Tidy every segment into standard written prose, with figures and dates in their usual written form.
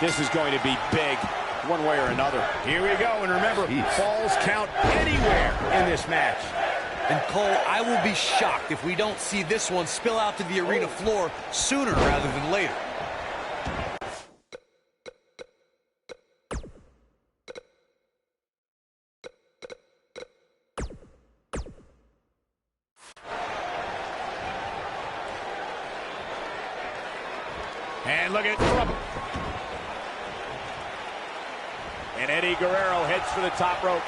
This is going to be big, one way or another. Here we go, and remember, falls count anywhere in this match. And Cole, I will be shocked if we don't see this one spill out to the arena floor sooner rather than later. And look at trouble. And Eddie Guerrero heads for the top rope.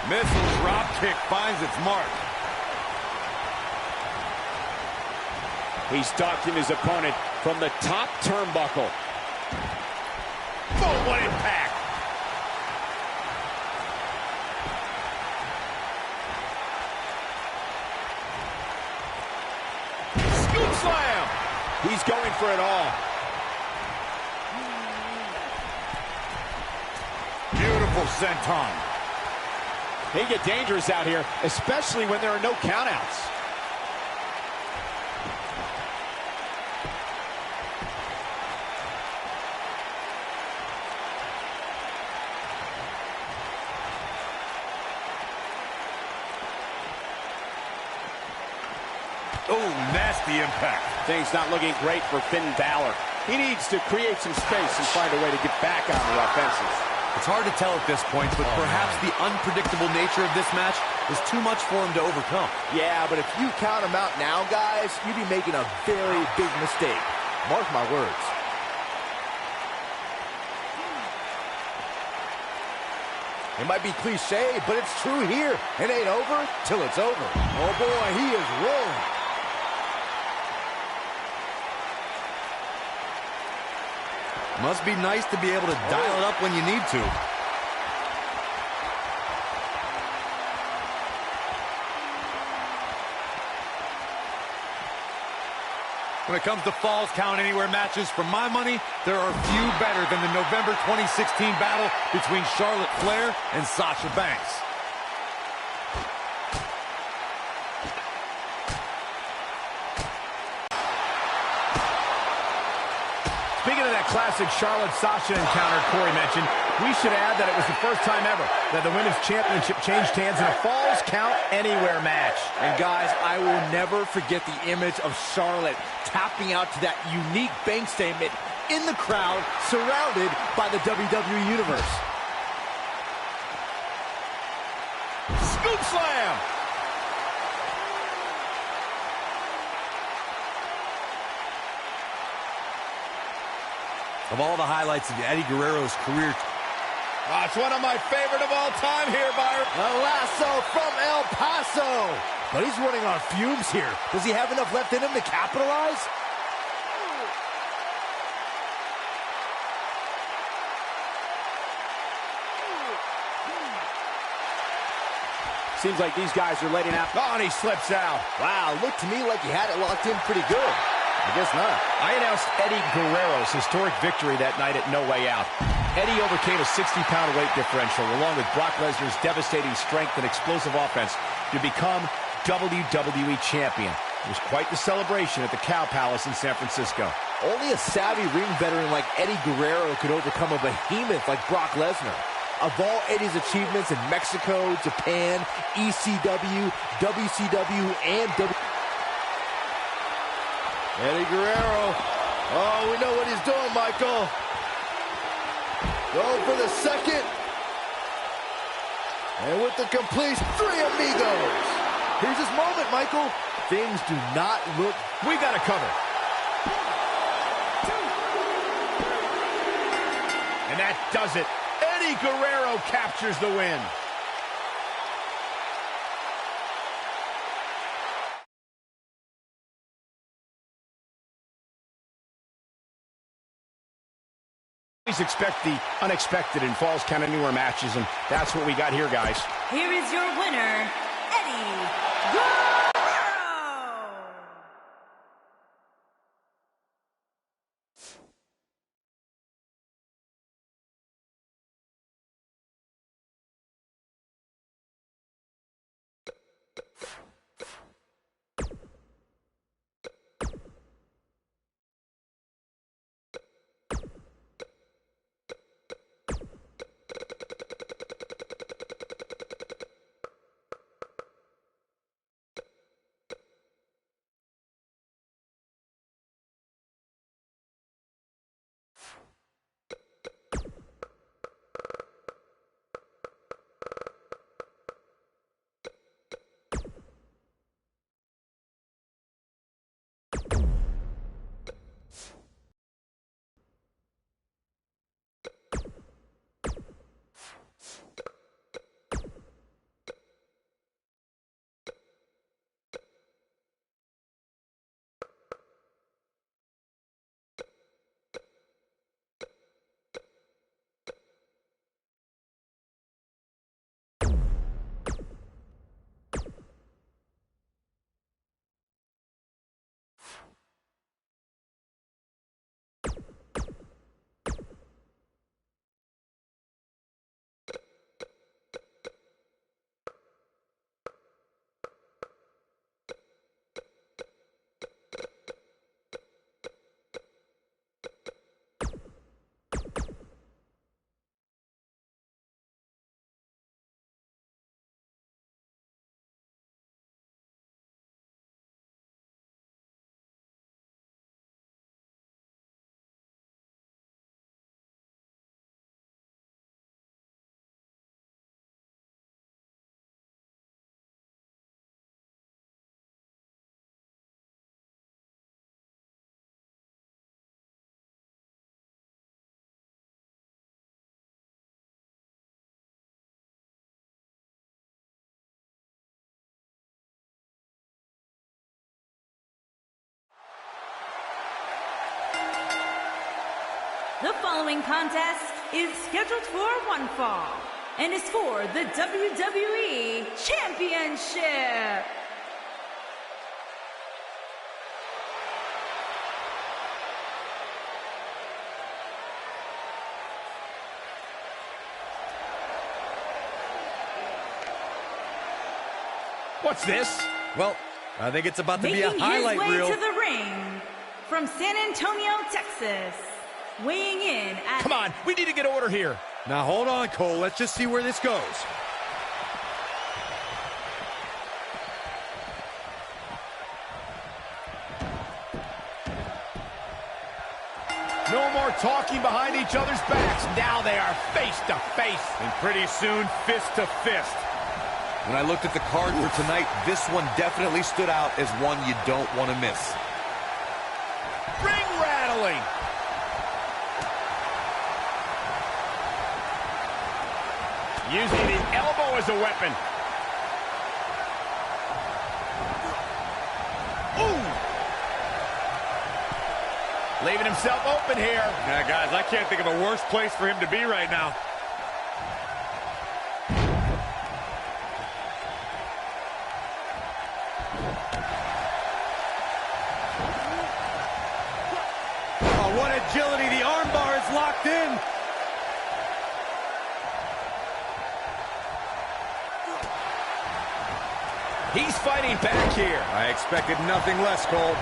Missile drop kick finds its mark. He's stalking his opponent from the top turnbuckle. Oh, what impact! Scoop slam! He's going for it all. Beautiful senton. They get dangerous out here, especially when there are no countouts. Oh, nasty impact. Things not looking great for Finn Balor. He needs to create some space and find a way to get back on the offensive. It's hard to tell at this point, but perhaps the unpredictable nature of this match is too much for him to overcome. Yeah, but if you count him out now, guys, you'd be making a very big mistake. Mark my words. It might be cliche, but it's true here. It ain't over till it's over. Oh boy, he is rolling. Must be nice to be able to dial it up when you need to. When it comes to Falls Count Anywhere matches, for my money, there are few better than the November 2016 battle between Charlotte Flair and Sasha Banks. Speaking of that classic Charlotte-Sasha encounter Corey mentioned, we should add that it was the first time ever that the Women's Championship changed hands in a Falls Count Anywhere match. And guys, I will never forget the image of Charlotte tapping out to that unique bank statement in the crowd, surrounded by the WWE Universe. Scoop slam! Of all the highlights of Eddie Guerrero's career, It's one of my favorite of all time here, Byron. A lasso from El Paso. But he's running on fumes here. Does he have enough left in him to capitalize? Seems like these guys are letting out. Oh, and he slips out. Wow, looked to me like he had it locked in pretty good. I guess not. I announced Eddie Guerrero's historic victory that night at No Way Out. Eddie overcame a 60-pound weight differential along with Brock Lesnar's devastating strength and explosive offense to become WWE Champion. It was quite the celebration at the Cow Palace in San Francisco. Only a savvy ring veteran like Eddie Guerrero could overcome a behemoth like Brock Lesnar. Of all Eddie's achievements in Mexico, Japan, ECW, WCW, and Eddie Guerrero. Oh, we know what he's doing, Michael. Go for the second. And with the complete Three Amigos. Here's his moment, Michael. Things do not look... We got it covered. And that does it. Eddie Guerrero captures the win. Please expect the unexpected in Falls Count Anywhere matches, and that's what we got here, guys. Here is your winner, Eddie Guerrero. The following contest is scheduled for one fall and is for the WWE Championship. What's this? Well, I think it's about to be a Making highlight his way reel. to the ring from San Antonio, Texas, weighing in at... Come on, we need to get order here. Now hold on, Cole. Let's just see where this goes. No more talking behind each other's backs. Now they are face to face. And pretty soon, fist to fist. When I looked at the card for tonight, this one definitely stood out as one you don't want to miss. Ring rattling. Using the elbow as a weapon. Ooh! Leaving himself open here. Yeah, guys, I can't think of a worse place for him to be right now. Oh, what agility. The armbar is locked in. He's fighting back here. I expected nothing less, Cole.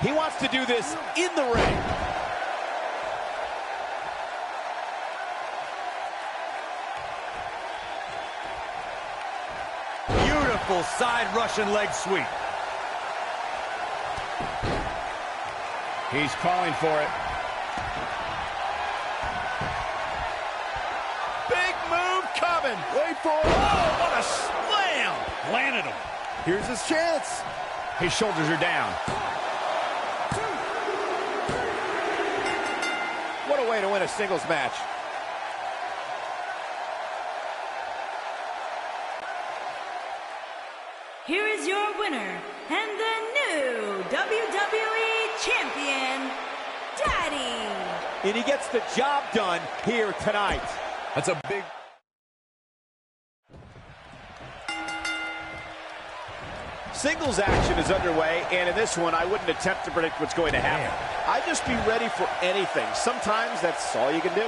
He wants to do this in the ring. Beautiful side Russian leg sweep. He's calling for it. Big move coming. Wait for it. Oh, what a slam. Landed him. Here's his chance. His shoulders are down. What a way to win a singles match. Here is your winner and the new WWE Champion, Daddy. And he gets the job done here tonight. That's a big... Singles action is underway, and in this one, I wouldn't attempt to predict what's going to happen. I'd just be ready for anything. Sometimes that's all you can do.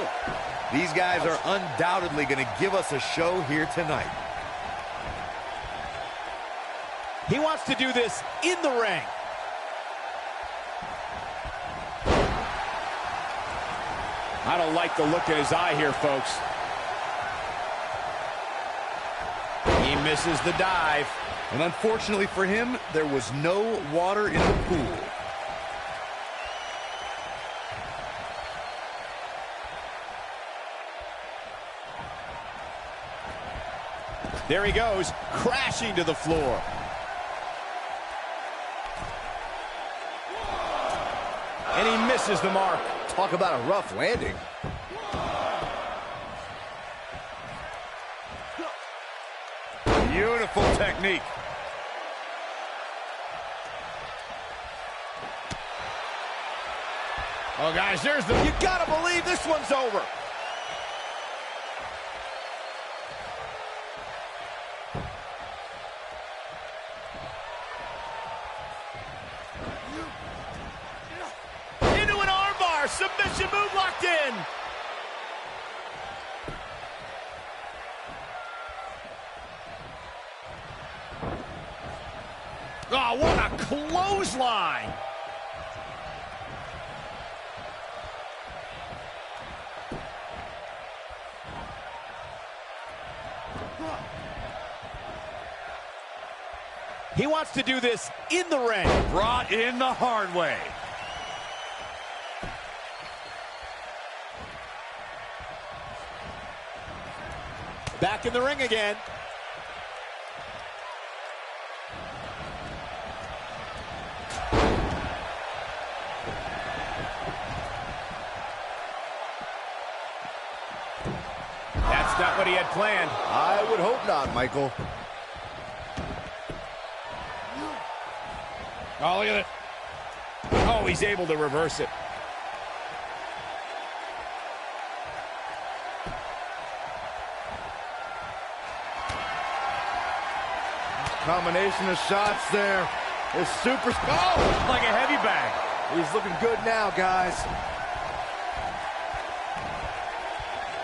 These guys are undoubtedly going to give us a show here tonight. He wants to do this in the ring. I don't like the look in his eye here, folks. He misses the dive. And unfortunately for him, there was no water in the pool. There he goes, crashing to the floor. And he misses the mark. Talk about a rough landing. Beautiful technique. Oh, guys, there's the... You gotta believe this one's over. Into an armbar. Submission move locked in. Oh, what a clothesline. He wants to do this in the ring. Brought in the hard way. Back in the ring again. That's not what he had planned. I would hope not, Michael. Oh, look at it. Oh, he's able to reverse it. Combination of shots there. Is super... Oh! Like a heavy bag. He's looking good now, guys.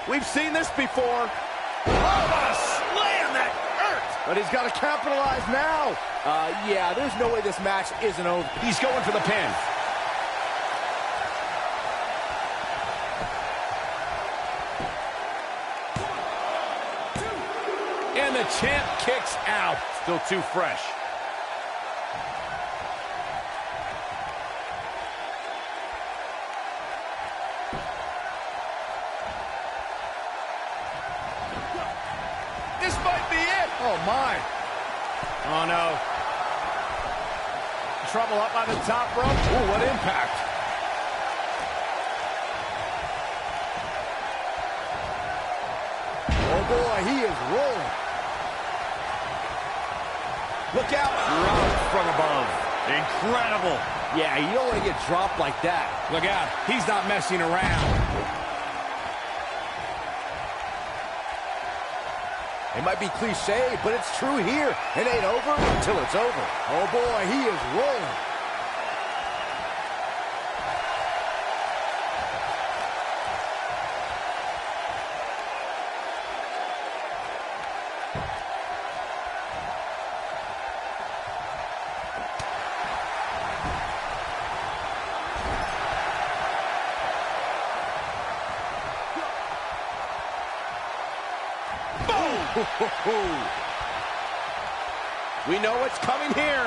We've seen this before. Oh, what a slam that hurt. But he's got to capitalize now. Yeah, there's no way this match isn't over. He's going for the pin. And the champ kicks out. Still too fresh. This might be it. Oh, my. Oh, no. Trouble up on the top rope. Ooh, what impact. Oh, boy, he is rolling. Look out. Dropped from above. Incredible. Yeah, you don't want to get dropped like that. Look out. He's not messing around. It might be cliche, but it's true here. It ain't over until it's over. Oh, boy, he is rolling. We know what's coming here.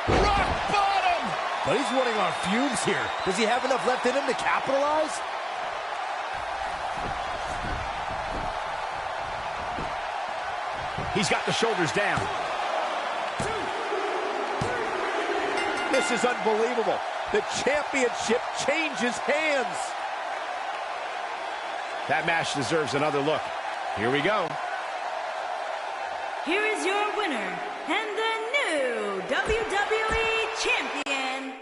Rock bottom. But he's running on fumes here. Does he have enough left in him to capitalize? He's got the shoulders down. This is unbelievable. The championship changes hands. That match deserves another look. Here we go. Here is your winner and the new WWE Champion,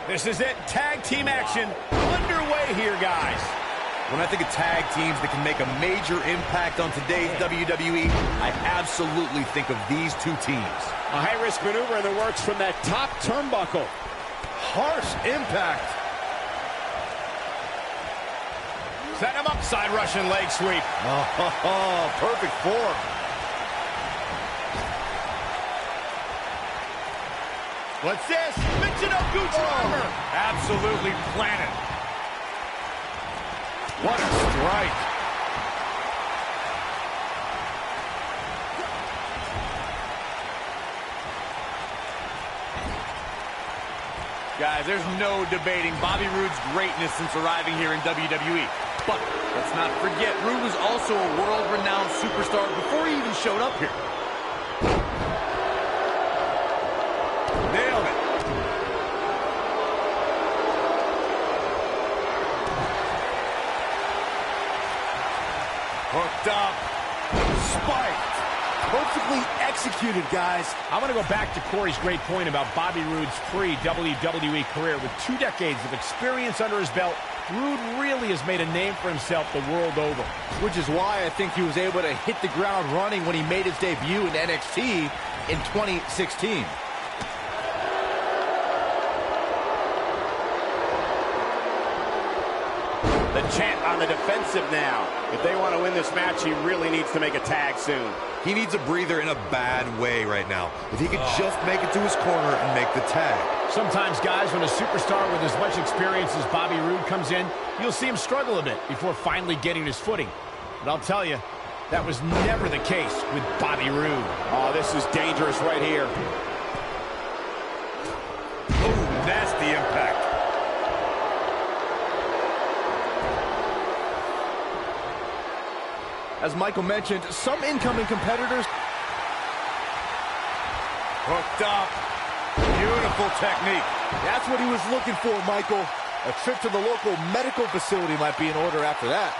This is it. Tag team action underway here, guys. When I think of tag teams that can make a major impact on today's WWE, I absolutely think of these two teams. A high-risk maneuver in the works from that top turnbuckle. Harsh impact. Set him up, side Russian leg sweep. Oh, perfect form. What's this? Michinoku driver. Absolutely planted. What a strike. Guys, there's no debating Bobby Roode's greatness since arriving here in WWE. But let's not forget, Roode was also a world-renowned superstar before he even showed up here. Nailed it. Hooked up. Spiked. Perfectly executed, guys. I want to go back to Corey's great point about Bobby Roode's pre-WWE career. With 2 decades of experience under his belt, Roode really has made a name for himself the world over. Which is why I think he was able to hit the ground running when he made his debut in NXT in 2016. The champ on the defensive now. If they want to win this match, he really needs to make a tag soon. He needs a breather in a bad way right now. If he could just make it to his corner and make the tag. Sometimes, guys, when a superstar with as much experience as Bobby Roode comes in, you'll see him struggle a bit before finally getting his footing. But I'll tell you, that was never the case with Bobby Roode. Oh, this is dangerous right here. Ooh, nasty impact. As Michael mentioned, some incoming competitors... Hooked up. Beautiful technique. That's what he was looking for, Michael. A trip to the local medical facility might be in order after that.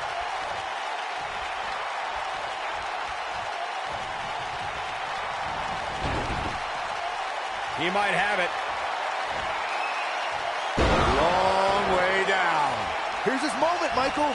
He might have it. Long way down. Here's his moment, Michael.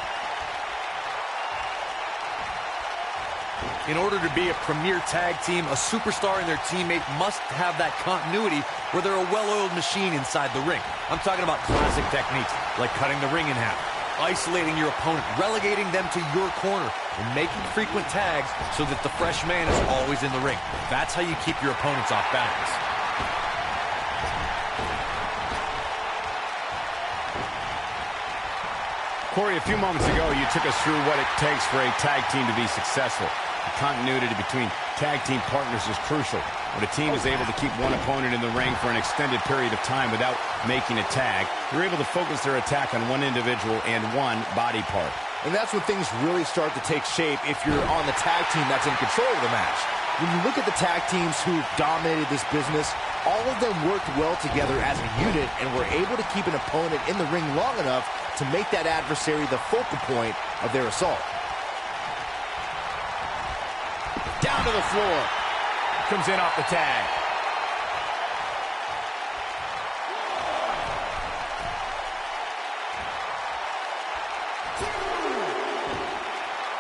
In order to be a premier tag team, a superstar and their teammate must have that continuity where they're a well-oiled machine inside the ring. I'm talking about classic techniques like cutting the ring in half, isolating your opponent, relegating them to your corner, and making frequent tags so that the fresh man is always in the ring. That's how you keep your opponents off balance. Corey, a few moments ago, you took us through what it takes for a tag team to be successful. The continuity between tag team partners is crucial. When a team is able to keep one opponent in the ring for an extended period of time without making a tag, they're able to focus their attack on one individual and one body part. And that's when things really start to take shape if you're on the tag team that's in control of the match. When you look at the tag teams who've dominated this business, all of them worked well together as a unit and were able to keep an opponent in the ring long enough to make that adversary the focal point of their assault. Down to the floor. Comes in off the tag.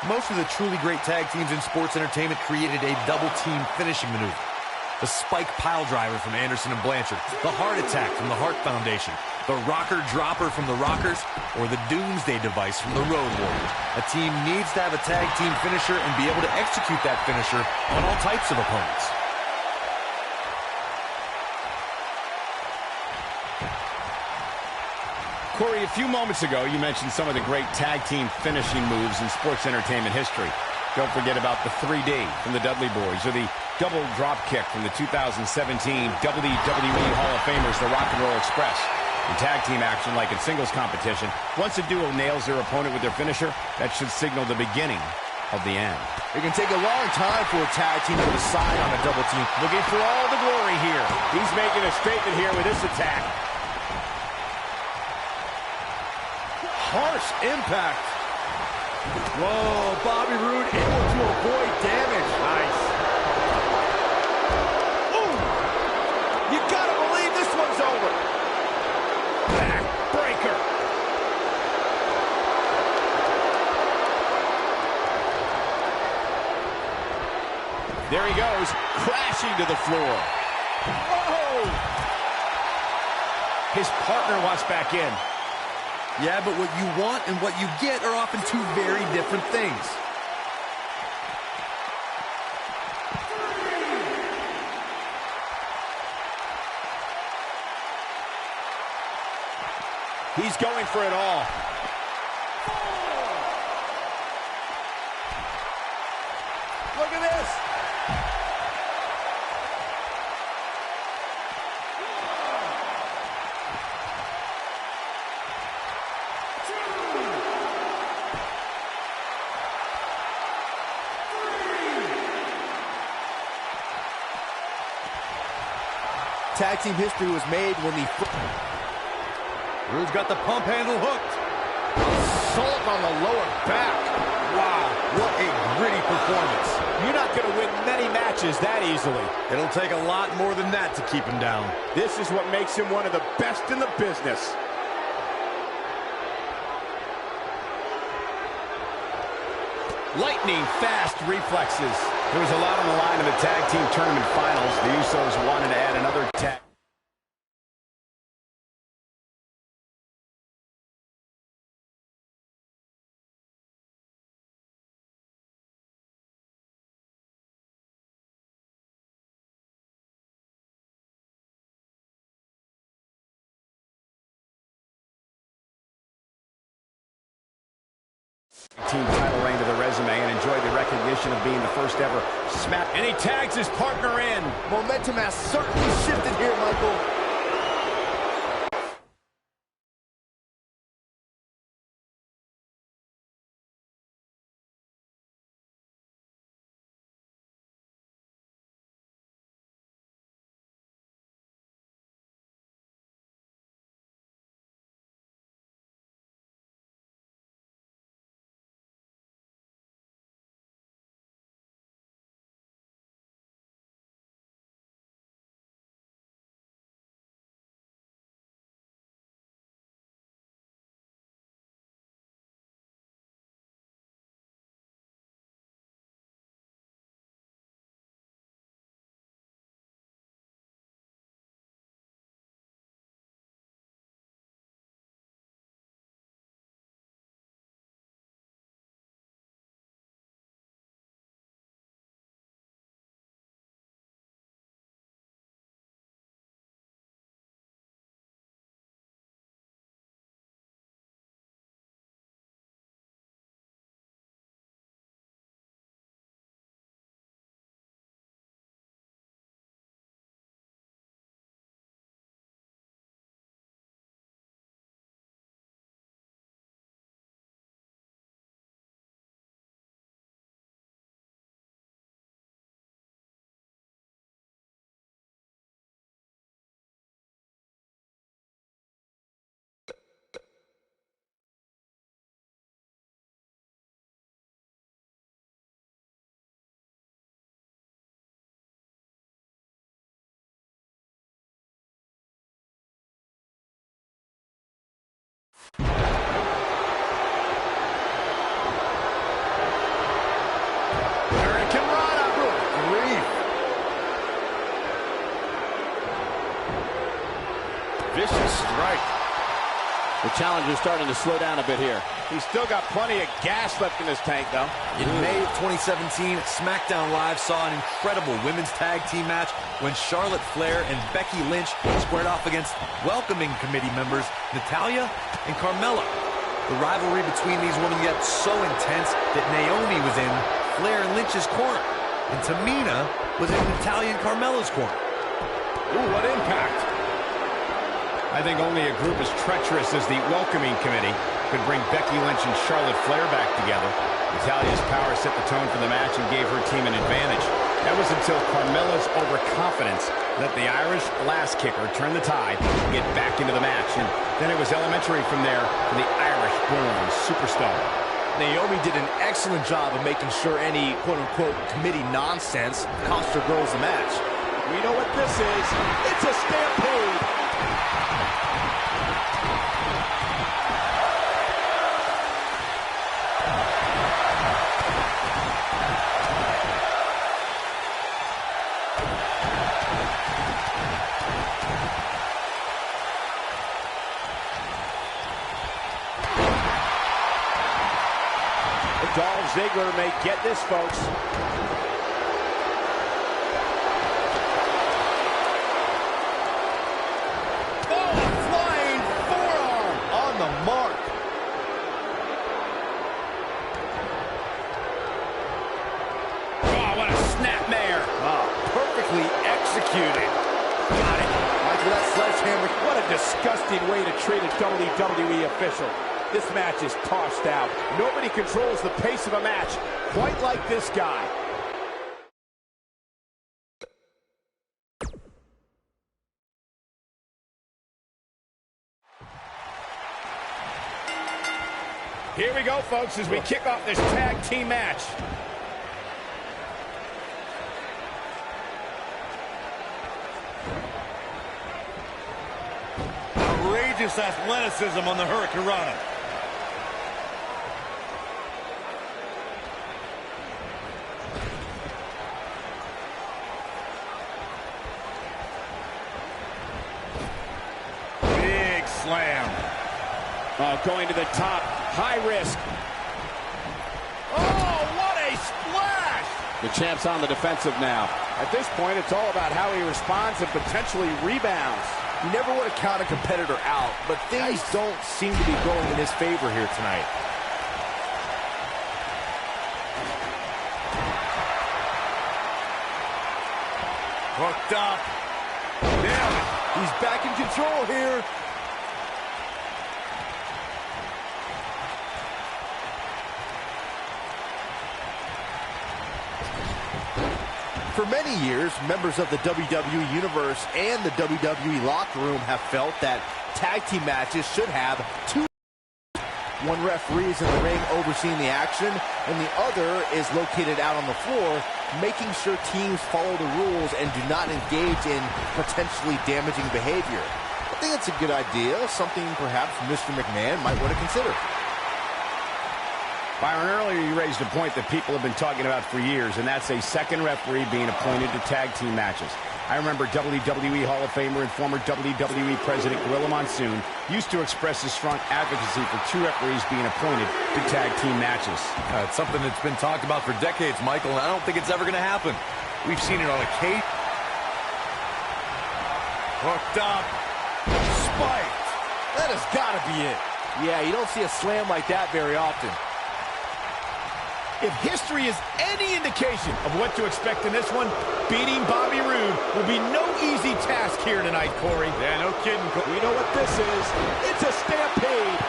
Most of the truly great tag teams in sports entertainment created a double-team finishing maneuver. The spike pile driver from Anderson and Blanchard, the heart attack from the Hart Foundation, the rocker dropper from the Rockers, or the doomsday device from the Road Warriors. A team needs to have a tag team finisher and be able to execute that finisher on all types of opponents. Corey, a few moments ago, you mentioned some of the great tag team finishing moves in sports entertainment history. Don't forget about the 3D from the Dudley Boys, or the double drop kick from the 2017 WWE Hall of Famers, the Rock and Roll Express. In tag team action, like in singles competition, once a duo nails their opponent with their finisher, that should signal the beginning of the end. It can take a long time for a tag team to decide on a double team. Looking for all the glory here. He's making a statement here with this attack. Harsh impact. Whoa, Bobby Roode able to avoid damage. Nice. Ooh! You gotta believe this one's over. There he goes, crashing to the floor. Whoa! His partner wants back in. Yeah, but what you want and what you get are often two very different things. He's going for it all. Look at this. Tag team history was made when the... Drew's got the pump handle hooked. Assault on the lower back. Wow, what a gritty performance. You're not going to win many matches that easily. It'll take a lot more than that to keep him down. This is what makes him one of the best in the business. Lightning fast reflexes. There was a lot on the line in the tag team tournament finals. The Usos wanted to add another tag. Team title reign to the resume and enjoy the recognition of being the first ever Smack. And he tags his partner in. Momentum has certainly shifted here, Michael. Hurricane Rana. Good grief. Vicious strike. The challenger's starting to slow down a bit here. He's still got plenty of gas left in his tank, though. In May of 2017, SmackDown Live saw an incredible women's tag team match when Charlotte Flair and Becky Lynch squared off against welcoming committee members Natalya and Carmella. The rivalry between these women got so intense that Naomi was in Flair and Lynch's corner, and Tamina was in Natalya and Carmella's corner. Ooh, what impact. I think only a group as treacherous as the welcoming committee could bring Becky Lynch and Charlotte Flair back together. Natalya's power set the tone for the match and gave her team an advantage. That was until Carmella's overconfidence let the Irish last kicker turn the tide and get back into the match. And then it was elementary from there for the Irish-born superstar. Naomi did an excellent job of making sure any quote-unquote committee nonsense cost her girls the match. We know what this is. It's a stampede. Dolph Ziggler may get this, folks. Oh, a flying forearm on the mark. Oh, what a snapmare. Oh, perfectly executed. Got it. Michael, that sledgehammer. What a disgusting way to treat a WWE official. This match is tossed out. Nobody controls the pace of a match quite like this guy. Here we go, folks, as we kick off this tag team match. Outrageous athleticism on the Hurricanrana. Big slam. Going to the top, high risk. Oh, what a splash! The champ's on the defensive now. At this point, it's all about how he responds and potentially rebounds. You never want to count a competitor out, but things don't seem to be going in his favor here tonight. Hooked up. Damn it. He's back in control here. For many years, members of the WWE Universe and the WWE locker room have felt that tag team matches should have two. One referee is in the ring overseeing the action, and the other is located out on the floor, making sure teams follow the rules and do not engage in potentially damaging behavior. I think it's a good idea, something perhaps Mr. McMahon might want to consider. Byron, earlier you raised a point that people have been talking about for years, and that's a second referee being appointed to tag team matches. I remember WWE Hall of Famer and former WWE President Gorilla Monsoon used to express his strong advocacy for two referees being appointed to tag team matches. It's something that's been talked about for decades, Michael, and I don't think it's ever going to happen. We've seen it on a cage. Hooked up. Spiked. That has got to be it. Yeah, you don't see a slam like that very often. If history is any indication of what to expect in this one, beating Bobby Roode will be no easy task here tonight, Corey. Yeah, no kidding. We know what this is. It's a stampede.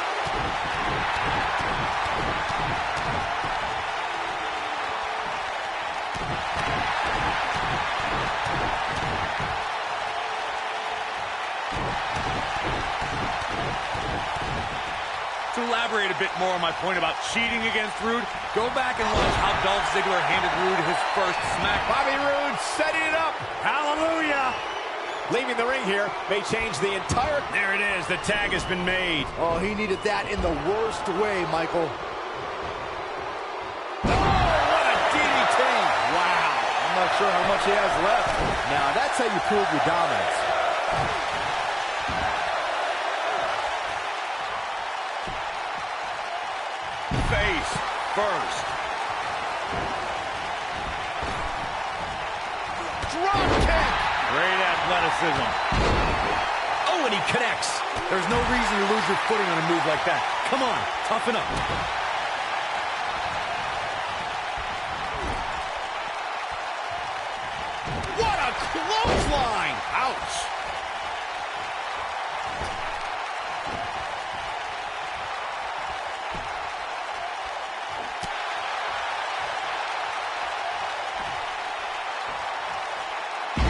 To elaborate a bit more on my point about cheating against Roode, go back and watch how Dolph Ziggler handed Roode his first smack. Bobby Roode setting it up. Hallelujah! Leaving the ring here may change the entire... There it is. The tag has been made. Oh, he needed that in the worst way, Michael. Oh, what a DDT! Wow. I'm not sure how much he has left. Now, that's how you prove your dominance. Face first. Drop kick! Great athleticism. Oh, and he connects. There's no reason to lose your footing on a move like that. Come on, toughen up. What a clothesline! Ouch!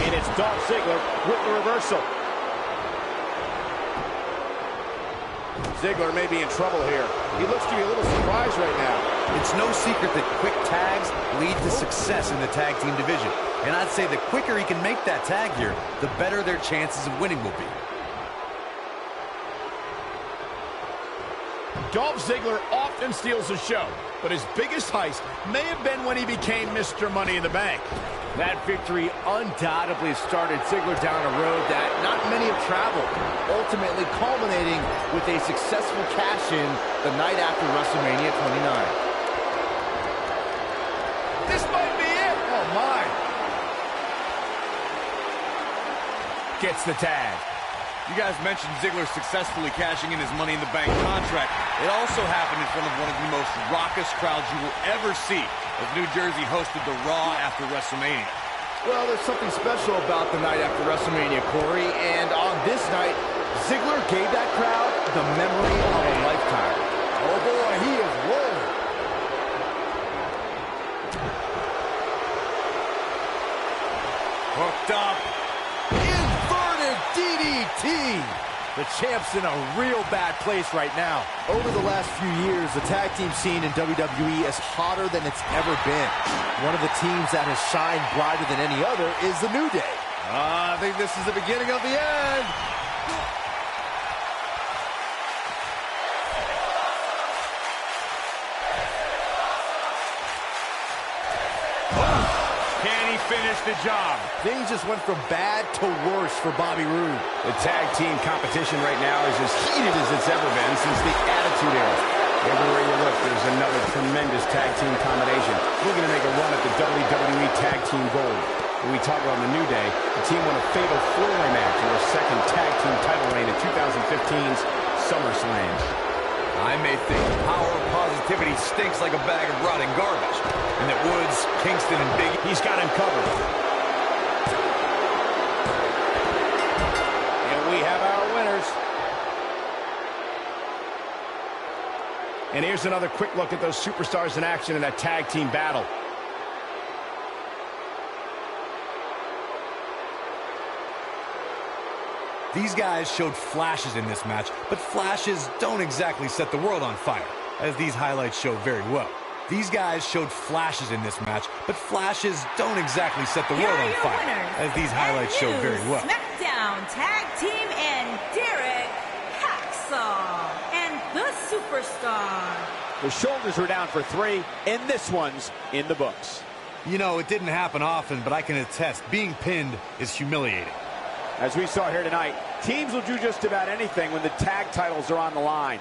And it's Dolph Ziggler with the reversal. Ziggler may be in trouble here. He looks to be a little surprised right now. It's no secret that quick tags lead to success in the tag team division. And I'd say the quicker he can make that tag here, the better their chances of winning will be. Dolph Ziggler often steals a show, but his biggest heist may have been when he became Mr. Money in the Bank. That victory undoubtedly started Ziggler down a road that not many have traveled, ultimately culminating with a success-in the night after WrestleMania 29. gets the tag. You guys mentioned Ziggler successfully cashing in his Money in the Bank contract. It also happened in front of one of the most raucous crowds you will ever see as New Jersey hosted the Raw after WrestleMania. Well, there's something special about the night after WrestleMania, Corey, and on this night, Ziggler gave that crowd the memory of a lifetime. Oh boy, he is rolling. Hooked up. Inverted DDT. The champ's in a real bad place right now. Over the last few years, the tag team scene in WWE is hotter than it's ever been. One of the teams that has shined brighter than any other is the New Day. I think this is the beginning of the end. Can he finish the job? Things just went from bad to worse for Bobby Roode. The tag team competition right now is as heated as it's ever been since the Attitude Era. Everywhere you look, there's another tremendous tag team combination looking to make a run at the WWE Tag Team Gold. When we talk about the New Day, the team won a fatal four-way match in their second tag team title reign at 2015's SummerSlam. I may think power of positivity stinks like a bag of rotting garbage, and that Woods, Kingston, and Big He's got him covered. And we have our winners. And here's another quick look at those superstars in action in a tag team battle. These guys showed flashes in this match, but flashes don't exactly set the world on fire, as these highlights show very well. These guys showed flashes in this match, but flashes don't exactly set the world on fire, as these highlights show very well. SmackDown Tag Team and Derek Hacksaw and the Superstar. The shoulders are down for 3, and this one's in the books. You know, it didn't happen often, but I can attest, being pinned is humiliating. As we saw here tonight, teams will do just about anything when the tag titles are on the line.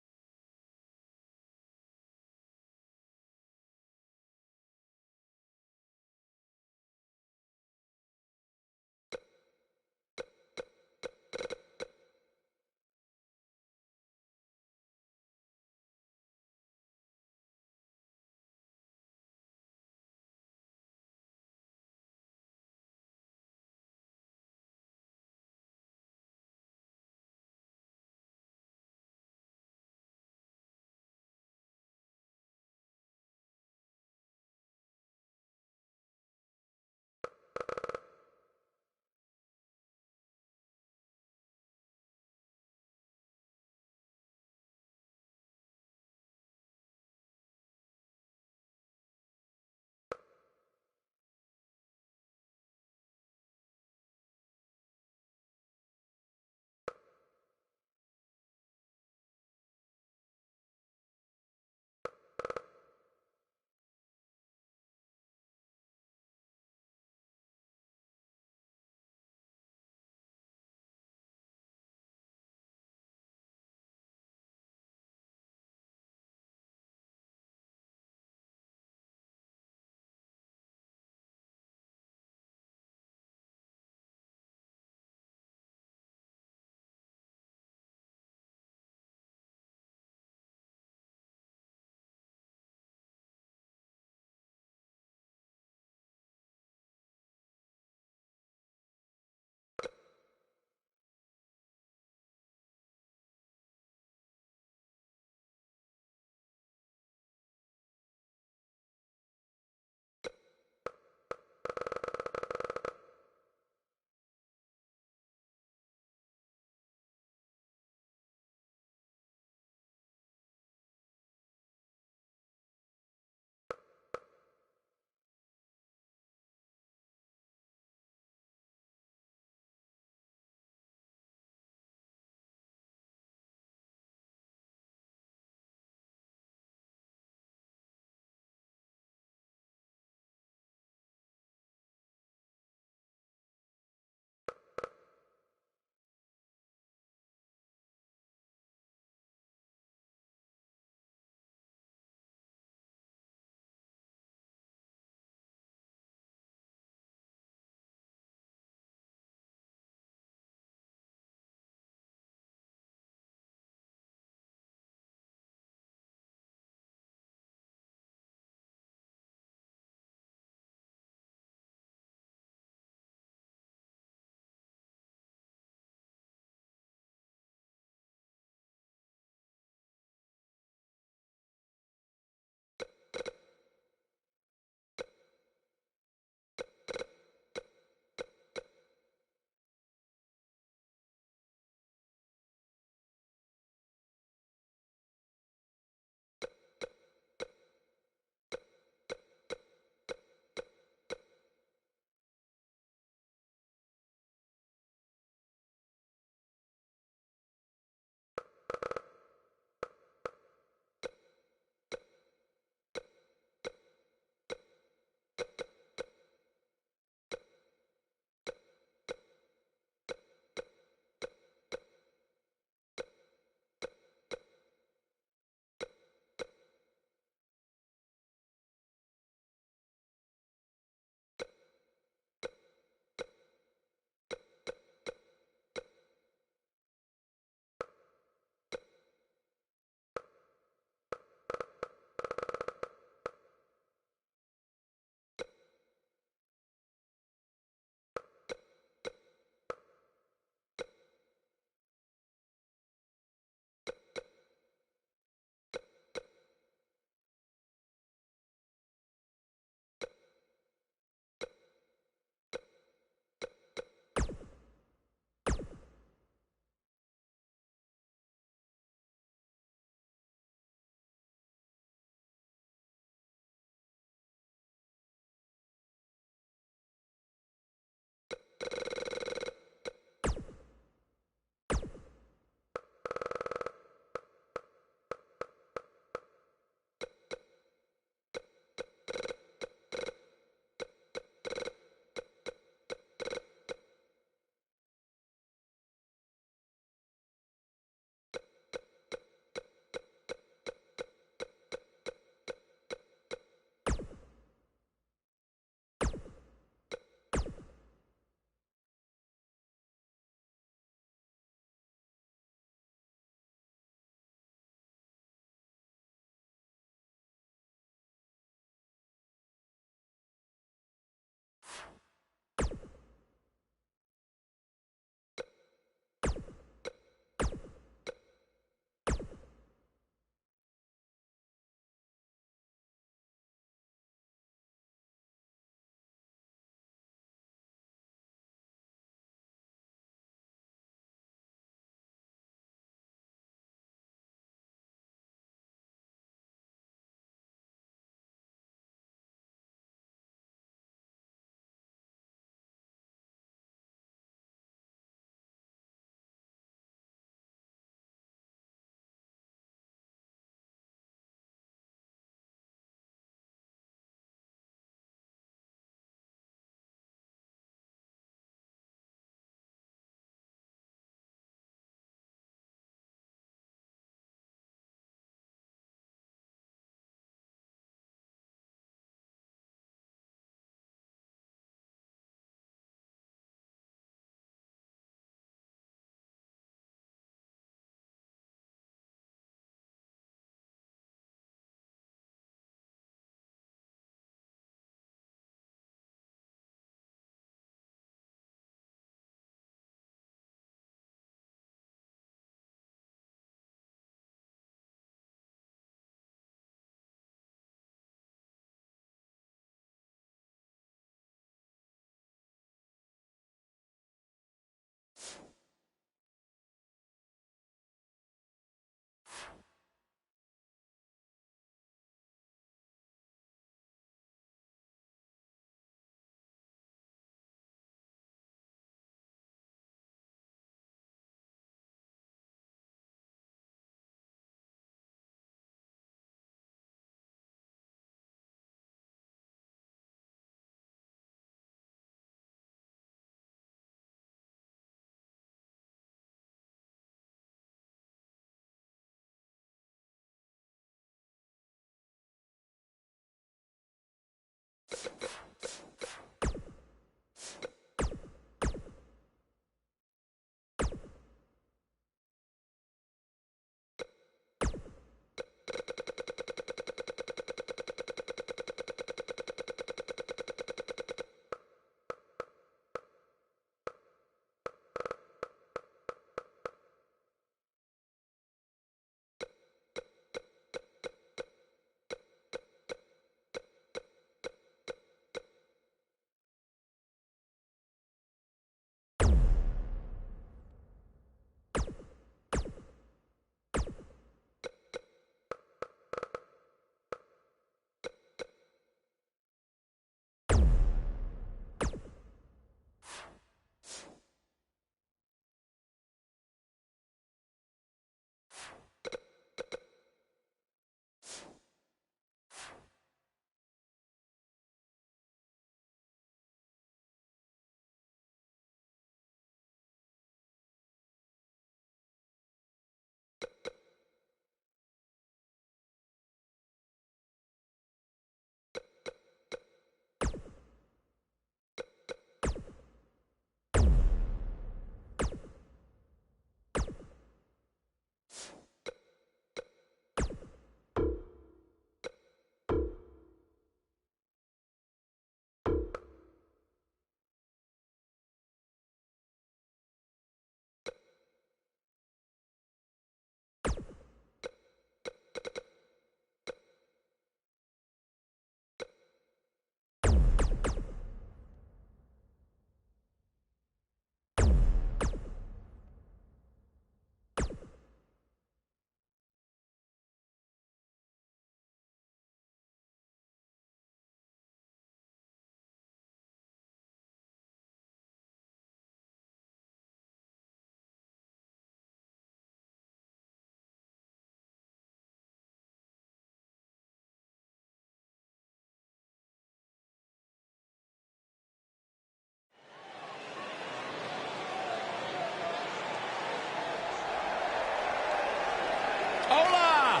Hola!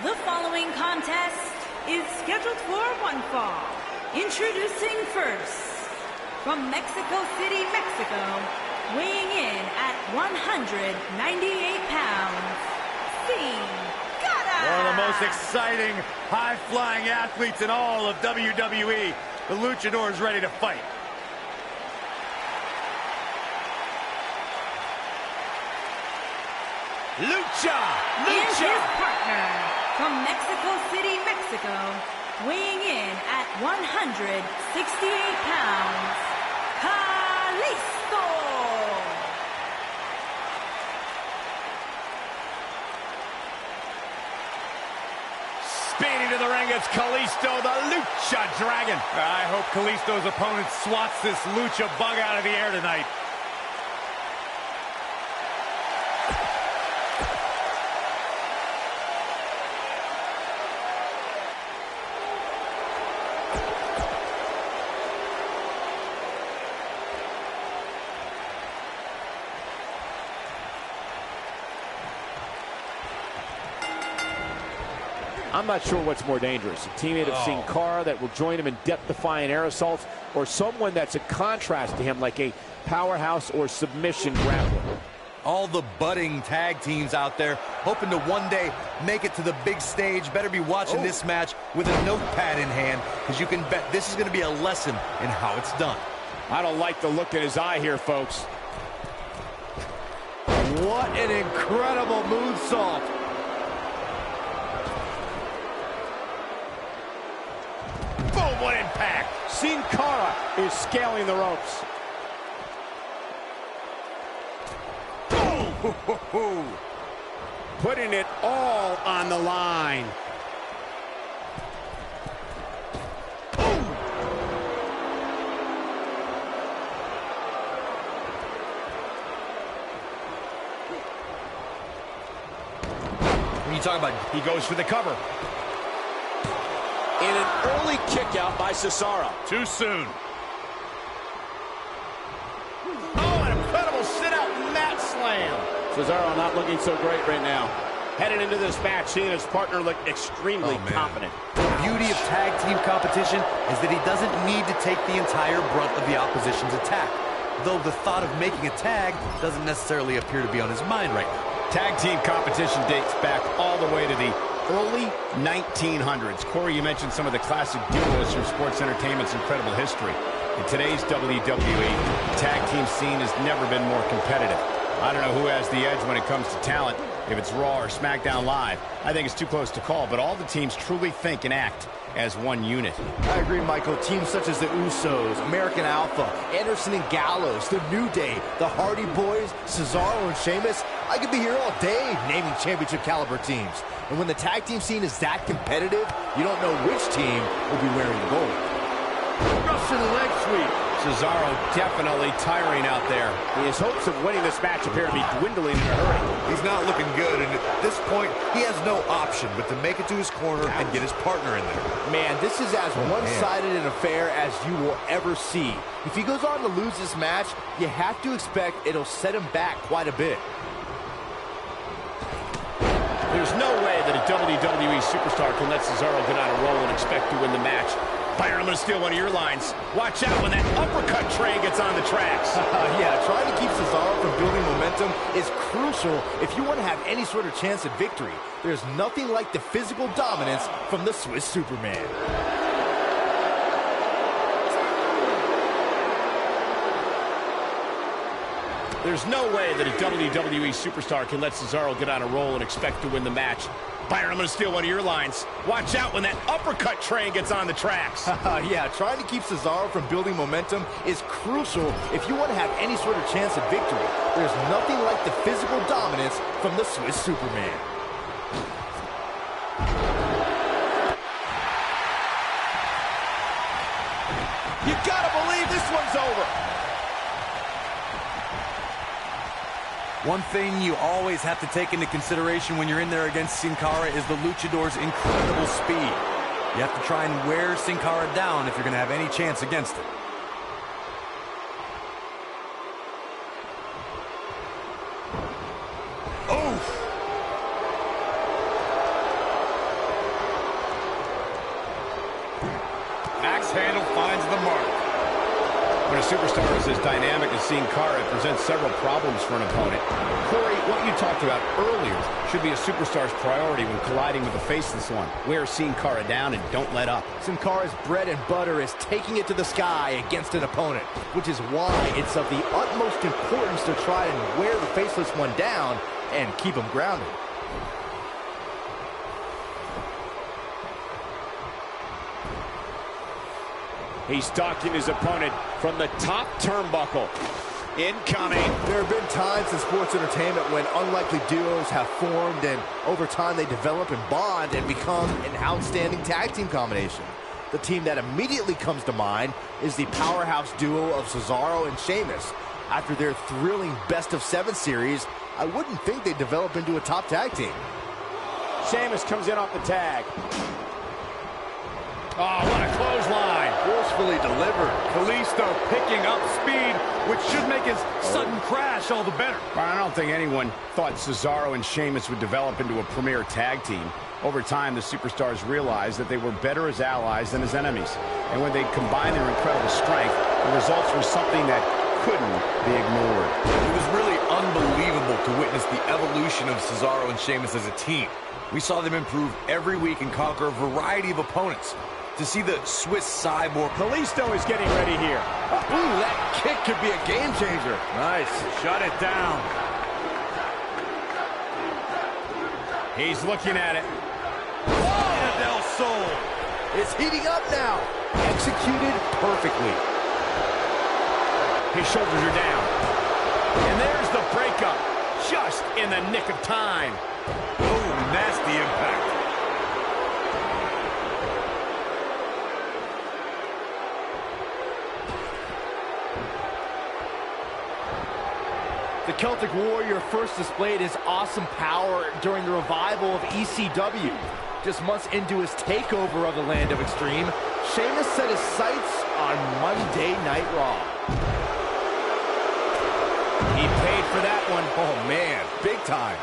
The following contest is scheduled for one fall. Introducing first, from Mexico City, Mexico, weighing in at 198 pounds, Sin Cara. One of the most exciting, high-flying athletes in all of WWE. The Luchador is ready to fight. Lucha! And Lucha! his partner, from Mexico City, Mexico, weighing in at 168 pounds, Kalisto. Speeding to the ring, it's Kalisto, the Lucha Dragon. I hope Kalisto's opponent swats this Lucha bug out of the air tonight. I'm not sure what's more dangerous. A teammate of Sin Cara that will join him in death-defying air assaults, or someone that's a contrast to him like a powerhouse or submission grappler. All the budding tag teams out there hoping to one day make it to the big stage better be watching this match with a notepad in hand, because you can bet this is going to be a lesson in how it's done. I don't like the look in his eye here, folks. What an incredible moonsault. Boom, what impact. Sin Cara is scaling the ropes. Putting it all on the line. When you talk about, He goes for the cover. In an early kick out by Cesaro. Too soon. Oh, an incredible sit-out mat slam. Cesaro not looking so great right now. Headed into this match, seeing his partner look extremely confident. The beauty of tag team competition is that he doesn't need to take the entire brunt of the opposition's attack, though the thought of making a tag doesn't necessarily appear to be on his mind right now. Tag team competition dates back all the way to the early 1900s. Corey, you mentioned some of the classic duos from sports entertainment's incredible history. In today's WWE, the tag team scene has never been more competitive. I don't know who has the edge when it comes to talent, if it's Raw or SmackDown Live. I think it's too close to call, but all the teams truly think and act as one unit. I agree, Michael. Teams such as the Usos, American Alpha, Anderson and Gallows, The New Day, the Hardy Boys, Cesaro and Sheamus. I could be here all day naming championship caliber teams. And when the tag team scene is that competitive, you don't know which team will be wearing the gold. Russian leg sweep. Cesaro definitely tiring out there. His hopes of winning this match appear to be dwindling in a hurry. He's not looking good, and at this point, he has no option but to make it to his corner and get his partner in there. Man, this is as one-sided an affair as you will ever see. If he goes on to lose this match, you have to expect it'll set him back quite a bit. There's no way that a WWE superstar can let Cesaro get on a roll and expect to win the match. Byron, I'm going to steal one of your lines. Watch out when that uppercut train gets on the tracks. Yeah, trying to keep Cesaro from building momentum is crucial if you want to have any sort of chance at victory. There's nothing like the physical dominance from the Swiss Superman. There's no way that a WWE superstar can let Cesaro get on a roll and expect to win the match. Byron, I'm going to steal one of your lines. Watch out when that uppercut train gets on the tracks. Yeah, trying to keep Cesaro from building momentum is crucial if you want to have any sort of chance at victory. There's nothing like the physical dominance from the Swiss Superman. You gotta believe this one's over. One thing you always have to take into consideration when you're in there against Sin Cara is the Luchador's incredible speed. You have to try and wear Sin Cara down if you're going to have any chance against it. Axe handle finds the mark. When a superstar is as dynamic as Sin Cara, it presents several problems for an opponent. Corey, what you talked about earlier should be a superstar's priority when colliding with a faceless one. Wear Sin Cara down and don't let up. Sin Cara's bread and butter is taking it to the sky against an opponent, which is why it's of the utmost importance to try and wear the faceless one down and keep him grounded. He's stalking his opponent from the top turnbuckle. Incoming. There have been times in sports entertainment when unlikely duos have formed, and over time they develop and bond and become an outstanding tag team combination. The team that immediately comes to mind is the powerhouse duo of Cesaro and Sheamus. After their thrilling best-of-7 series, I wouldn't think they'd develop into a top tag team. Sheamus comes in off the tag. Oh, what a clothesline. Forcefully delivered. Kalisto picking up speed, which should make his sudden crash all the better. I don't think anyone thought Cesaro and Sheamus would develop into a premier tag team. Over time, the superstars realized that they were better as allies than as enemies. And when they combined their incredible strength, the results were something that couldn't be ignored. It was really unbelievable to witness the evolution of Cesaro and Sheamus as a team. We saw them improve every week and conquer a variety of opponents. To see the Swiss cyborg... Kalisto is getting ready here. Ooh, that kick could be a game changer. Nice. Shut it down. He's looking at it. Reina del Sol. It's heating up now. Executed perfectly. His shoulders are down. And there's the breakup. Just in the nick of time. Oh, nasty impact. The Celtic Warrior first displayed his awesome power during the revival of ECW. Just months into his takeover of the Land of Extreme, Sheamus set his sights on Monday Night Raw. He paid for that one. Oh, man. big time.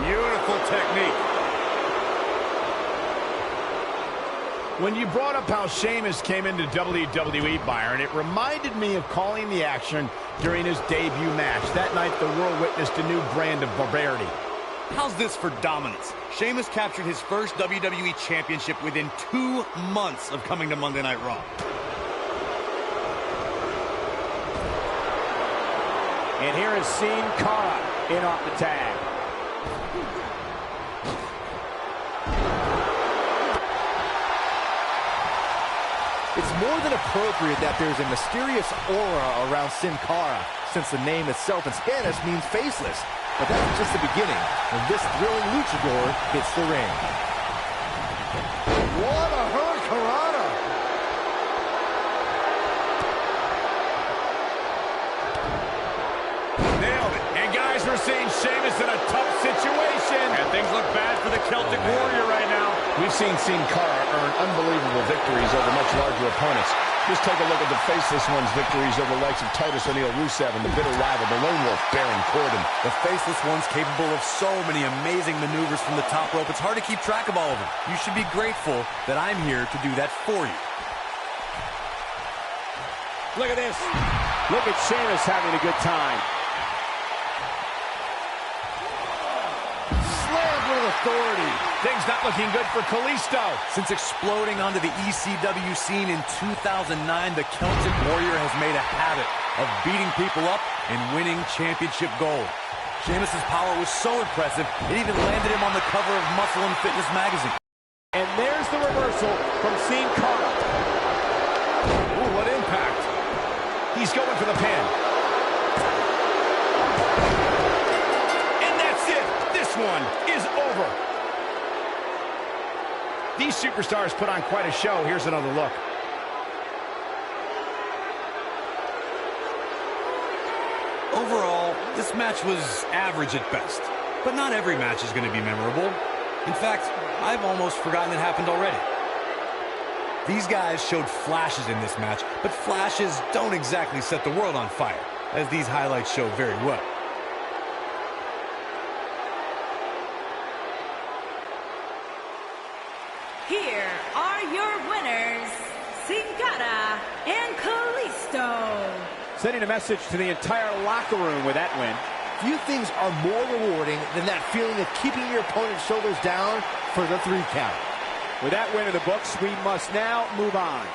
Beautiful technique. When you brought up how Sheamus came into WWE, Byron, it reminded me of calling the action during his debut match. That night, the world witnessed a new brand of barbarity. How's this for dominance? Sheamus captured his first WWE Championship within 2 months of coming to Monday Night Raw. And here is Sin Cara in off the tag. It's more than appropriate that there's a mysterious aura around Sin Cara, since the name itself in Spanish means faceless. But that's just the beginning when this thrilling luchador hits the ring. What a hurricanrana! Nailed it. And guys, we're seeing Sheamus in a tough situation. And things look bad for the Celtic Warrior right now. We've seen Sin Cara earn unbelievable victories over much larger opponents. Just take a look at the Faceless One's victories over the likes of Titus O'Neil, Rusev, and the bitter rival, the Lone Wolf, Baron Corbin. The Faceless One's capable of so many amazing maneuvers from the top rope. It's hard to keep track of all of them. You should be grateful that I'm here to do that for you. Look at this. Look at Sheamus having a good time. Slammed with authority. Things not looking good for Kalisto. Since exploding onto the ECW scene in 2009, the Celtic Warrior has made a habit of beating people up and winning championship gold. Sheamus' power was so impressive, it even landed him on the cover of Muscle and Fitness magazine. And there's the reversal from Sin Cara. Ooh, what impact. He's going for the pin. And that's it. This one is over. These superstars put on quite a show. Here's another look. Overall, this match was average at best. But not every match is going to be memorable. In fact, I've almost forgotten it happened already. These guys showed flashes in this match, but flashes don't exactly set the world on fire, as these highlights show very well. Here are your winners, Sin Cara and Kalisto. Sending a message to the entire locker room with that win. Few things are more rewarding than that feeling of keeping your opponent's shoulders down for the 3 count. With that win in the books, we must now move on.